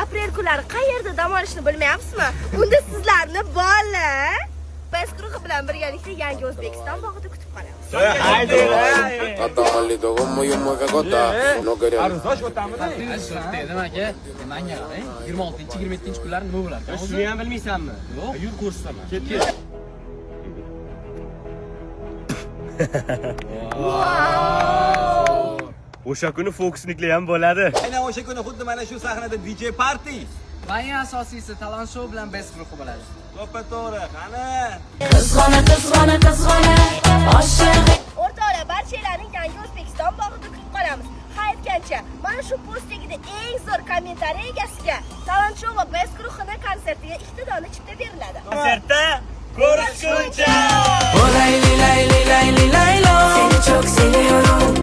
aprel kunlari qayerda dam olishni bilmayapsizmi? Unda sizlarni bola biz guruhi bilan birgalikda Yangi O'zbekiston bog'ida kutib qolamiz. Atamalito como yo me cagota. No quería. Arzosh o'tamida. Dedim aka, menga qarang. 26-27 kunlar nima bo'ladi? Shuni ham bilmaysanmi? Yo'q. Yur ko'rsataman. Ket. O'sha kuni fokusniklar ham bo'ladi. Aynan o'sha kuni xuddi mana shu sahnada DJ Party. Va eng asosiysi talent show bilan best guruhi bo'ladi. To'ppa-to'g'ri, qani? O'rtoqlar, barchalaring Yangi O'zbekiston bog'ida kutib qolamiz. Haytgancha, mana shu postdagida eng zo'r kommentariy egasiga talent show va best guruhining konsertiga iqtidorli chipta beriladi. Konsertda ko'rishguncha. Seni çok seviyorum.